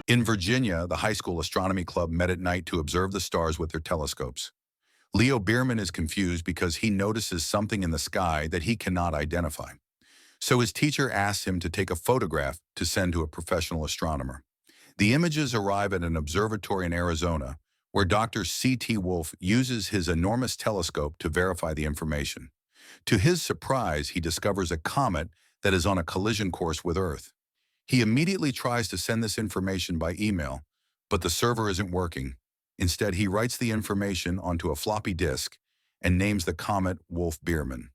In Virginia, the high school astronomy club met at night to observe the stars with their telescopes. Leo Bierman is confused because he notices something in the sky that he cannot identify. So his teacher asks him to take a photograph to send to a professional astronomer. The images arrive at an observatory in Arizona, where Dr. C.T. Wolf uses his enormous telescope to verify the information. To his surprise, he discovers a comet that is on a collision course with Earth. He immediately tries to send this information by email, but the server isn't working. Instead, he writes the information onto a floppy disk and names the comet Wolf Bierman.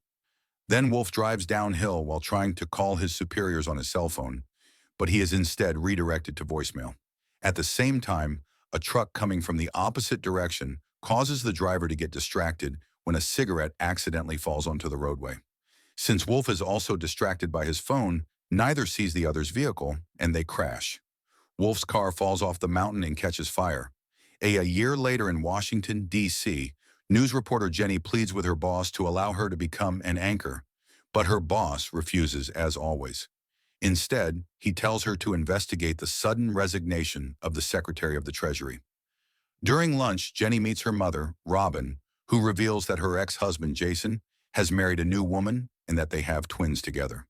Then Wolf drives downhill while trying to call his superiors on his cell phone, but he is instead redirected to voicemail. At the same time, a truck coming from the opposite direction causes the driver to get distracted when a cigarette accidentally falls onto the roadway. Since Wolf is also distracted by his phone, neither sees the other's vehicle, and they crash. Wolf's car falls off the mountain and catches fire. A year later in Washington, D.C., news reporter Jenny pleads with her boss to allow her to become an anchor, but her boss refuses as always. Instead, he tells her to investigate the sudden resignation of the Secretary of the Treasury. During lunch, Jenny meets her mother, Robin, who reveals that her ex-husband, Jason, has married a new woman and that they have twins together.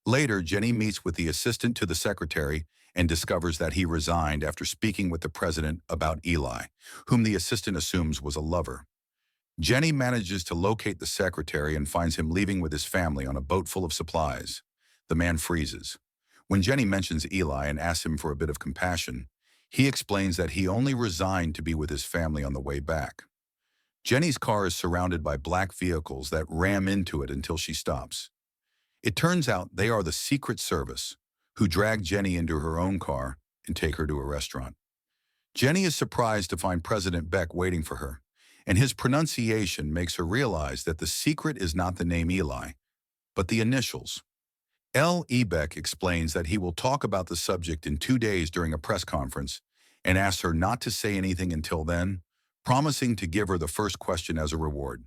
Later, Jenny meets with the assistant to the secretary and discovers that he resigned after speaking with the president about Eli, whom the assistant assumes was a lover. Jenny manages to locate the secretary and finds him leaving with his family on a boat full of supplies. The man freezes. When Jenny mentions Eli and asks him for a bit of compassion, he explains that he only resigned to be with his family on the way back. Jenny's car is surrounded by black vehicles that ram into it until she stops. It turns out they are the Secret Service, who drag Jenny into her own car and take her to a restaurant. Jenny is surprised to find President Beck waiting for her, and his pronunciation makes her realize that the secret is not the name Eli, but the initials. L. E. Beck explains that he will talk about the subject in 2 days during a press conference and asks her not to say anything until then, promising to give her the first question as a reward.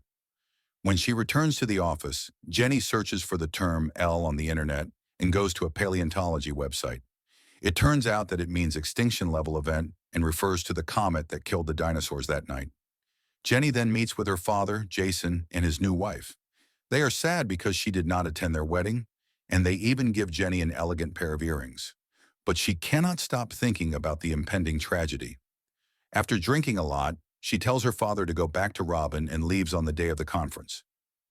When she returns to the office, Jenny searches for the term L on the internet and goes to a paleontology website. It turns out that it means extinction level event and refers to the comet that killed the dinosaurs that night. Jenny then meets with her father, Jason, and his new wife. They are sad because she did not attend their wedding, and they even give Jenny an elegant pair of earrings. But she cannot stop thinking about the impending tragedy. After drinking a lot, she tells her father to go back to Robin and leaves on the day of the conference.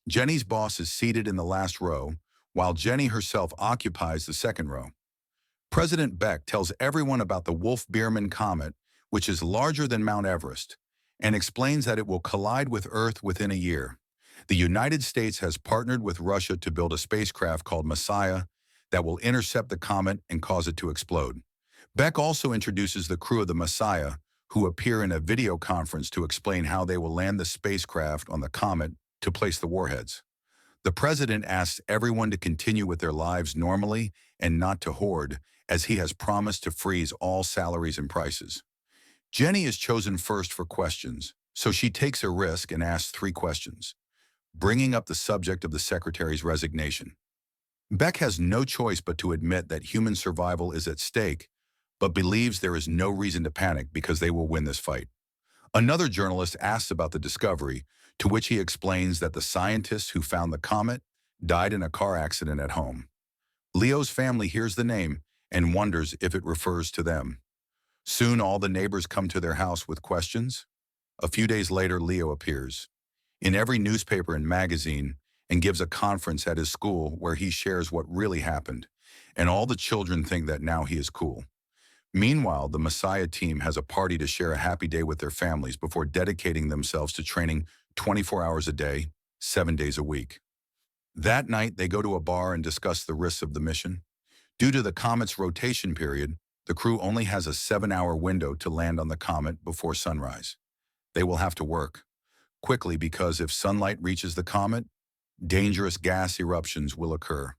Jenny's boss is seated in the last row, while Jenny herself occupies the second row. President Beck tells everyone about the Wolf-Bierman comet, which is larger than Mount Everest, and explains that it will collide with Earth within a year. The United States has partnered with Russia to build a spacecraft called Messiah that will intercept the comet and cause it to explode. Beck also introduces the crew of the Messiah, who appear in a video conference to explain how they will land the spacecraft on the comet to place the warheads. The president asks everyone to continue with their lives normally and not to hoard, as he has promised to freeze all salaries and prices. Jenny is chosen first for questions, so she takes a risk and asks 3 questions, bringing up the subject of the secretary's resignation. Beck has no choice but to admit that human survival is at stake, but believes there is no reason to panic because they will win this fight. Another journalist asks about the discovery, to which he explains that the scientists who found the comet died in a car accident at home. Leo's family hears the name and wonders if it refers to them. Soon all the neighbors come to their house with questions. A few days later, Leo appears in every newspaper and magazine and gives a conference at his school where he shares what really happened, and all the children think that now he is cool. Meanwhile, the Messiah team has a party to share a happy day with their families before dedicating themselves to training 24 hours a day, 7 days a week. That night, they go to a bar and discuss the risks of the mission. Due to the comet's rotation period, the crew only has a 7-hour window to land on the comet before sunrise. They will have to work quickly because if sunlight reaches the comet, dangerous gas eruptions will occur.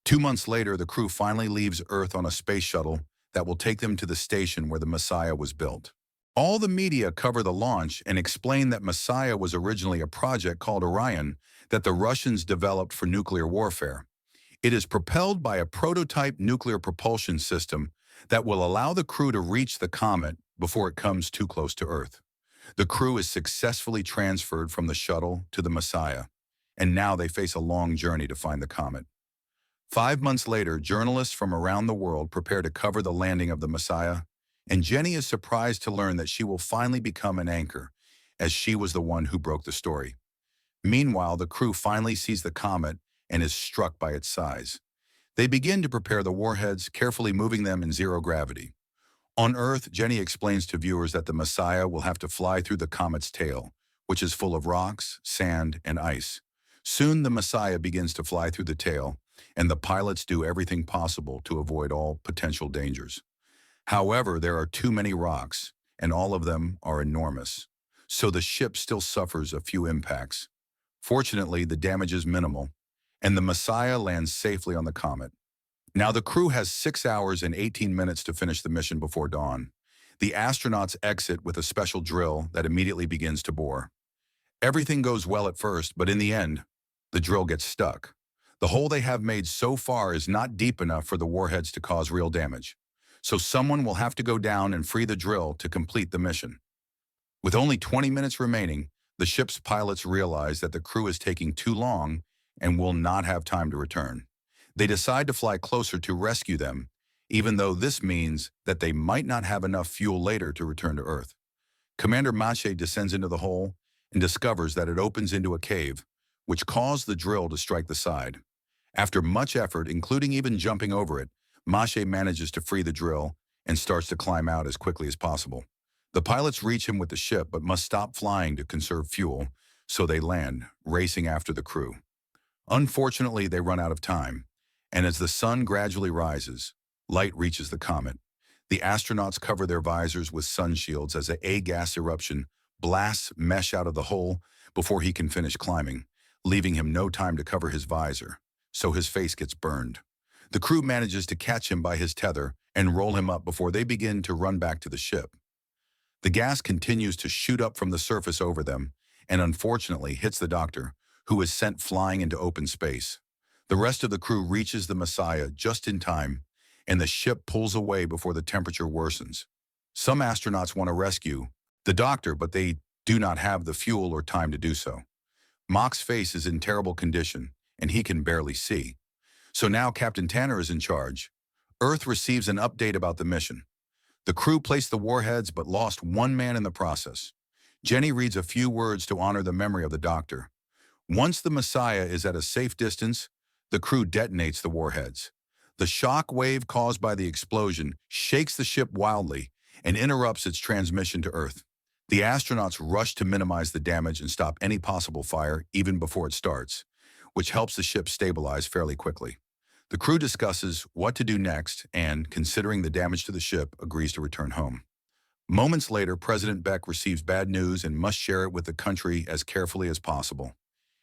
2 months later, the crew finally leaves Earth on a space shuttle that will take them to the station where the Messiah was built. All the media cover the launch and explain that Messiah was originally a project called Orion that the Russians developed for nuclear warfare. It is propelled by a prototype nuclear propulsion system that will allow the crew to reach the comet before it comes too close to Earth. The crew is successfully transferred from the shuttle to the Messiah, and now they face a long journey to find the comet. 5 months later, journalists from around the world prepare to cover the landing of the Messiah, and Jenny is surprised to learn that she will finally become an anchor, as she was the one who broke the story. Meanwhile, the crew finally sees the comet and is struck by its size. They begin to prepare the warheads, carefully moving them in zero gravity. On Earth, Jenny explains to viewers that the Messiah will have to fly through the comet's tail, which is full of rocks, sand, and ice. Soon the Messiah begins to fly through the tail, and the pilots do everything possible to avoid all potential dangers. However, there are too many rocks, and all of them are enormous, so the ship still suffers a few impacts. Fortunately, the damage is minimal, and the Messiah lands safely on the comet. Now the crew has 6 hours and 18 minutes to finish the mission before dawn. The astronauts exit with a special drill that immediately begins to bore. Everything goes well at first, but in the end, the drill gets stuck. The hole they have made so far is not deep enough for the warheads to cause real damage, so someone will have to go down and free the drill to complete the mission. With only 20 minutes remaining, the ship's pilots realize that the crew is taking too long and will not have time to return. They decide to fly closer to rescue them, even though this means that they might not have enough fuel later to return to Earth. Commander Mache descends into the hole and discovers that it opens into a cave, which caused the drill to strike the side. After much effort, including even jumping over it, Mache manages to free the drill and starts to climb out as quickly as possible. The pilots reach him with the ship but must stop flying to conserve fuel, so they land, racing after the crew. Unfortunately, they run out of time, and as the sun gradually rises, light reaches the comet. The astronauts cover their visors with sun shields as a gas eruption blasts mesh out of the hole before he can finish climbing, leaving him no time to cover his visor, so his face gets burned. The crew manages to catch him by his tether and roll him up before they begin to run back to the ship. The gas continues to shoot up from the surface over them and unfortunately hits the doctor, who is sent flying into open space. The rest of the crew reaches the Messiah just in time, and the ship pulls away before the temperature worsens. Some astronauts want to rescue the doctor, but they do not have the fuel or time to do so. Mach's face is in terrible condition, and he can barely see. So now Captain Tanner is in charge. Earth receives an update about the mission. The crew placed the warheads but lost one man in the process. Jenny reads a few words to honor the memory of the doctor. Once the Messiah is at a safe distance, the crew detonates the warheads. The shock wave caused by the explosion shakes the ship wildly and interrupts its transmission to Earth. The astronauts rush to minimize the damage and stop any possible fire even before it starts, which helps the ship stabilize fairly quickly. The crew discusses what to do next and, considering the damage to the ship, agrees to return home. Moments later, President Beck receives bad news and must share it with the country as carefully as possible.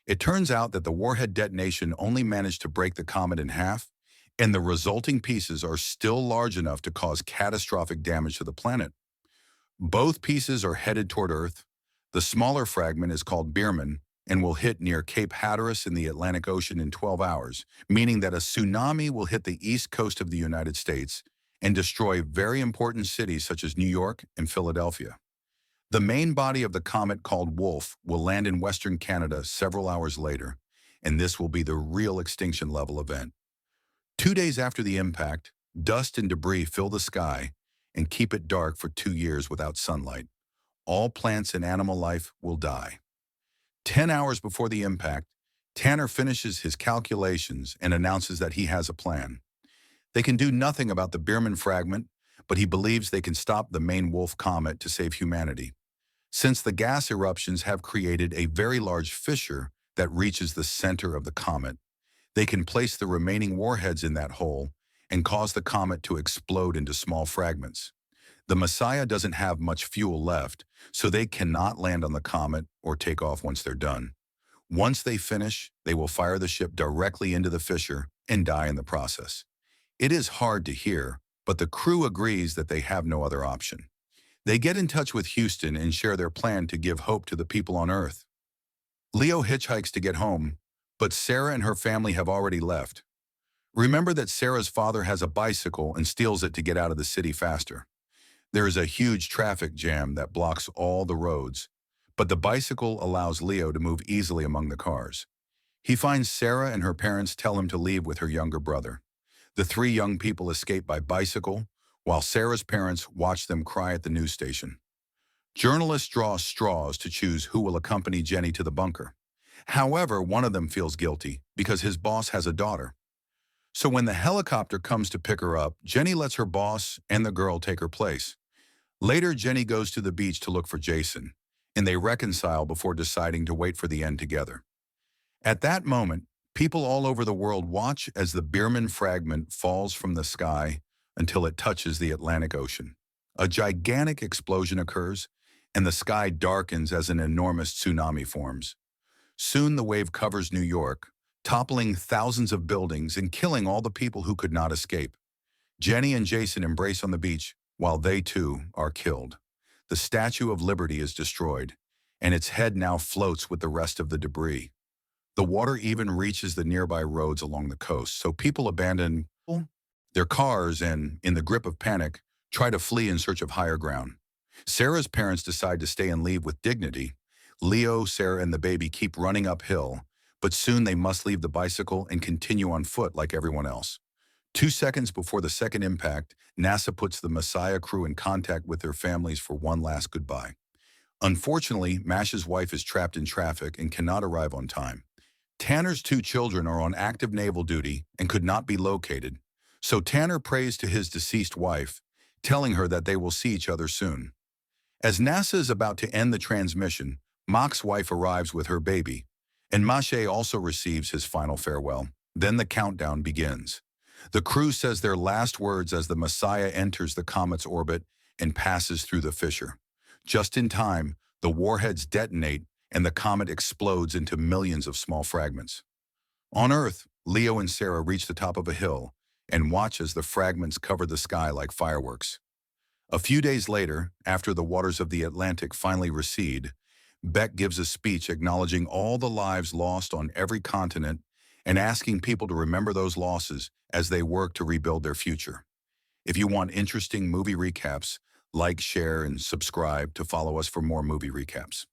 It turns out that the warhead detonation only managed to break the comet in half, and the resulting pieces are still large enough to cause catastrophic damage to the planet. Both pieces are headed toward Earth. The smaller fragment is called Biermann and will hit near Cape Hatteras in the Atlantic Ocean in 12 hours, meaning that a tsunami will hit the east coast of the United States and destroy very important cities such as New York and Philadelphia. The main body of the comet, called Wolf, will land in Western Canada several hours later, and this will be the real extinction level event. 2 days after the impact, dust and debris fill the sky and keep it dark for 2 years without sunlight. All plants and animal life will die. 10 hours before the impact, Tanner finishes his calculations and announces that he has a plan. They can do nothing about the Biermann fragment, but he believes they can stop the main Wolf comet to save humanity. Since the gas eruptions have created a very large fissure that reaches the center of the comet, they can place the remaining warheads in that hole and cause the comet to explode into small fragments. The Messiah doesn't have much fuel left, so they cannot land on the comet or take off once they're done. Once they finish, they will fire the ship directly into the fissure and die in the process. It is hard to hear, but the crew agrees that they have no other option. They get in touch with Houston and share their plan to give hope to the people on Earth. Leo hitchhikes to get home, but Sarah and her family have already left. Remember that Sarah's father has a bicycle and steals it to get out of the city faster. There is a huge traffic jam that blocks all the roads, but the bicycle allows Leo to move easily among the cars. He finds Sarah and her parents tell him to leave with her younger brother. The three young people escape by bicycle, while Sarah's parents watch them cry at the news station. Journalists draw straws to choose who will accompany Jenny to the bunker. However, one of them feels guilty because his boss has a daughter. So when the helicopter comes to pick her up, Jenny lets her boss and the girl take her place. Later, Jenny goes to the beach to look for Jason, and they reconcile before deciding to wait for the end together. At that moment, people all over the world watch as the Bierman fragment falls from the sky until it touches the Atlantic Ocean. A gigantic explosion occurs, and the sky darkens as an enormous tsunami forms. Soon the wave covers New York, toppling thousands of buildings and killing all the people who could not escape. Jenny and Jason embrace on the beach while they too are killed. The Statue of Liberty is destroyed, and its head now floats with the rest of the debris. The water even reaches the nearby roads along the coast, so people abandon their cars and, in the grip of panic, try to flee in search of higher ground. Sarah's parents decide to stay and leave with dignity. Leo, Sarah, and the baby keep running uphill, but soon they must leave the bicycle and continue on foot like everyone else. 2 seconds before the second impact, NASA puts the Messiah crew in contact with their families for one last goodbye. Unfortunately, Mash's wife is trapped in traffic and cannot arrive on time. Tanner's 2 children are on active naval duty and could not be located, so Tanner prays to his deceased wife, telling her that they will see each other soon. As NASA is about to end the transmission, Mach's wife arrives with her baby, and Mache also receives his final farewell. Then the countdown begins. The crew says their last words as the Messiah enters the comet's orbit and passes through the fissure. Just in time, the warheads detonate and the comet explodes into millions of small fragments. On Earth, Leo and Sarah reach the top of a hill and watch as the fragments cover the sky like fireworks. A few days later, after the waters of the Atlantic finally recede, Beck gives a speech acknowledging all the lives lost on every continent and asking people to remember those losses as they work to rebuild their future. If you want interesting movie recaps, like, share, and subscribe to follow us for more movie recaps.